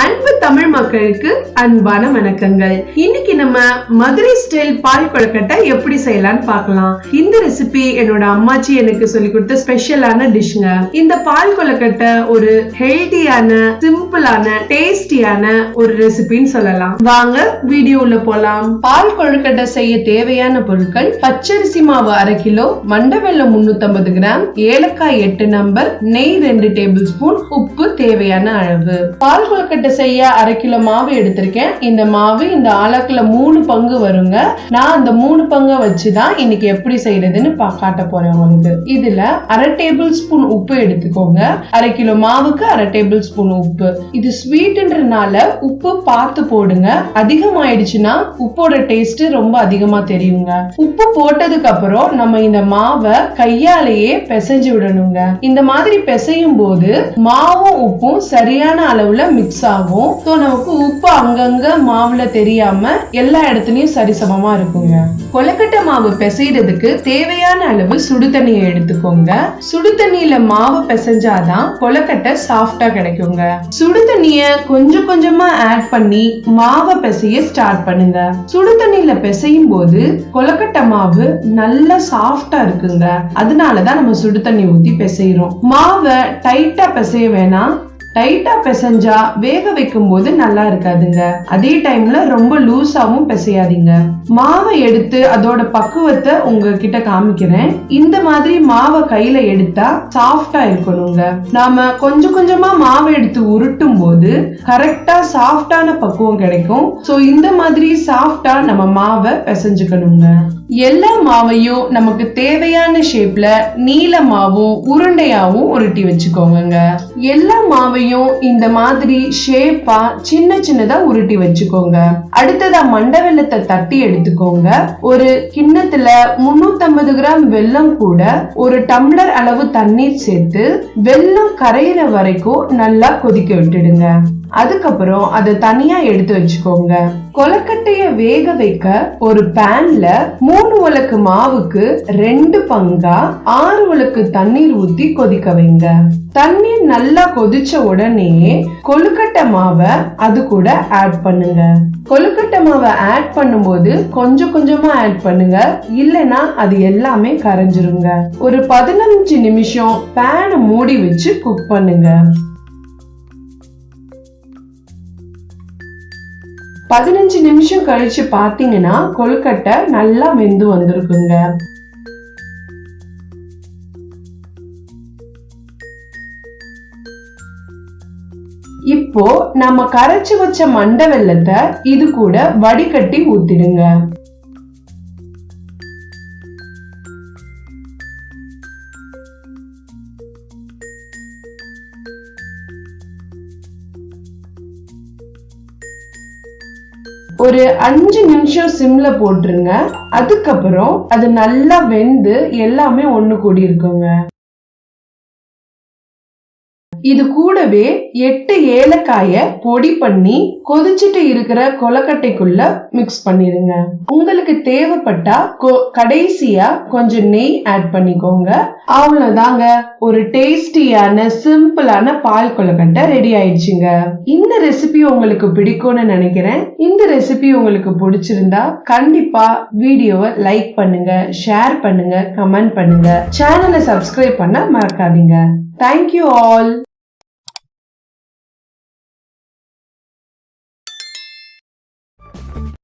அன்பு தமிழ் மக்களுக்கு அன்பான வணக்கங்கள். இன்னைக்கு நம்ம மதுரை ஸ்டைல் பால் கொழுக்கட்டை எப்படி செய்யலாம்னு பார்க்கலாம். இந்த ரெசிபி என்னோட அம்மாச்சி எனக்கு சொல்லி கொடுத்த ஸ்பெஷலான டிஷ்ங்க. இந்த பால் கொழுக்கட்டை ஒரு ஹெல்தியான, சிம்பிளான, டேஸ்டியான ஒரு ரெசிபின்னு சொல்லலாம். வாங்க வீடியோ உள்ள போலாம். பால் கொழுக்கட்டை செய்ய தேவையான பொருட்கள்: பச்சரிசி மாவு 1/2 கிலோ, மண்டை வெல்லம் 350 கிராம், ஏலக்காய் 8 நம்பர், நெய் 2 டேபிள் ஸ்பூன், உப்பு தேவையான அளவு. பால் கொழுக்கட்டை செய்ய 1/2 கிலோ மாவு எடுத்திருக்கேன். இந்த மாவு இந்த ஆளாக்குல 3 பங்கு வருங்க. நான் அந்த 3 பங்க வச்சுதான் இன்னைக்கு எப்படி செய்யறதுன்னு காட்ட போறேன் உங்களுக்கு. இதுல 1/2 டேபிள் ஸ்பூன் உப்பு எடுத்துக்கோங்க. 1/2 கிலோ மாவுக்கு 1/2 டேபிள் ஸ்பூன் உப்பு. இது ஸ்வீட்ன்றனால உப்பு பார்த்து போடுங்க. அதிகமாயிடுச்சுன்னா உப்போட டேஸ்ட் ரொம்ப அதிகமா தெரியுங்க. உப்பு போட்டதுக்கு அப்புறம் நம்ம இந்த மாவை கையாலேயே பிசைஞ்சு விடணுங்க. இந்த மாதிரி பிசையும் போது மாவும் உப்பும் சரியான அளவுல மிக்ஸ் ஆகும். நமக்கு உப்பு அங்கங்க மாவுல தெரியாம எல்லா இடத்துலயும் சரிசமமா இருக்குங்க. கொழுக்கட்டை மாவு பிசைறதுக்கு தேவையான அளவு சுடு தண்ணியை எடுத்துக்கோங்க. சுடு தண்ணியில மாவு பிசைஞ்சாதான் கொழுக்கட்டை சாஃப்டா கிடைக்குங்க. சுடு தண்ணிய கொஞ்சம் கொஞ்சமா ஆட் பண்ணி மாவை பிசைய ஸ்டார்ட் பண்ணுங்க. சுடு தண்ணியில பிசையும் போது கொழுக்கட்டை மாவு நல்லா சாஃப்டா இருக்குங்க. அதனாலதான் நம்ம சுடு தண்ணி ஊத்தி பிசைறோம். மாவை டைட்டா பிசைய வேணாம். டைட்டா பிசைஞ்சா வேக வைக்கும் போது நல்லா இருக்காதுங்க. அதே டைம்ல ரொம்ப லூஸாவும் பிசையாதீங்க. மாவை எடுத்து அதோட பக்குவத்தை உங்ககிட்ட காமிக்கிறேன். இந்த மாதிரி மாவை கையில எடுத்தா சாஃப்டா இருக்கணுங்க. நாம கொஞ்சம் கொஞ்சமா மாவை எடுத்து உருட்டும் போது கரெக்டா சாஃப்டான பக்குவம் கிடைக்கும். சோ இந்த மாதிரி சாஃப்டா நம்ம மாவை பிசைஞ்சுக்கணுங்க. எல்லா மாவையும் நமக்கு தேவையான ஷேப்ல நீளமாவும் உருண்டையாவும் உருட்டி வச்சுக்கோங்க. எல்லா மாவையும் இந்த மாதிரி ஷேப்பா சின்ன சின்னதா உருட்டி வச்சுக்கோங்க. அடுத்ததா மண்டை வெல்லத்தை தட்டி எடுத்துக்கோங்க. ஒரு கிண்ணத்துல 350 கிராம் வெல்லம் கூட 1 டம்ளர் அளவு தண்ணீர் சேர்த்து வெல்லம் கரையிற வரைக்கும் நல்லா கொதிக்க விட்டுடுங்க. அதுக்கப்புறம் அதை தனியா எடுத்து வச்சுக்கோங்க. கொழுக்கட்டைய வேக வைக்க ஒரு பேன்ல 3 உலக்கு மாவுக்கு 2 பங்கா 6 உலக்கு தண்ணீர் ஊத்தி கொதிக்க வைங்க. தண்ணீர் நல்லா கொதிச்ச உடனே கொழுக்கட்டை மாவை அது கூட ஆட் பண்ணுங்க. கொழுக்கட்டை மாவை ஆட் பண்ணும்போது கொஞ்சம் கொஞ்சமா ஆட் பண்ணுங்க. இல்லனா அது எல்லாமே கரைஞ்சிருங்க. ஒரு 15 நிமிஷம் பேனை மூடி வச்சு குக் பண்ணுங்க. 15 நிமிஷம் கழிச்சு பாத்தீங்கன்னா கொழுக்கட்டை நல்லா வெந்து வந்திருக்குங்க. இப்போ நம்ம கரைச்சு வச்ச மண்டை வெல்லத்தை இது கூட வடிகட்டி ஊத்திடுங்க. ஒரு 5 நிமிஷம் சிம்ல போட்டுருங்க. அதுக்கப்புறம் அது நல்லா வெந்து எல்லாமே ஒண்ணு கூடி இருக்குங்க. இது கூடவே 8 ஏலக்காய பொடி பண்ணி கொதிச்சுட்டு இருக்கிற கொழுக்கட்டைக்குள்ள மிக்ஸ் பண்ணிருங்க. உங்களுக்கு தேவைப்பட்டா கடைசியா கொஞ்சம் நெய் ஆட் பண்ணிக்கோங்க. அவ்வளவுதாங்க, ஒரு டேஸ்டியான சிம்பிளான பால் கொழுக்கட்டை ரெடி ஆயிடுச்சுங்க. இந்த ரெசிபி உங்களுக்கு பிடிக்கும்னு நினைக்கிறேன். இந்த ரெசிபி உங்களுக்கு பிடிச்சிருந்தா கண்டிப்பா வீடியோவை லைக் பண்ணுங்க, ஷேர் பண்ணுங்க, கமெண்ட் பண்ணுங்க. சேனலை சப்ஸ்கிரைப் பண்ண மறக்காதீங்க. Thank you all.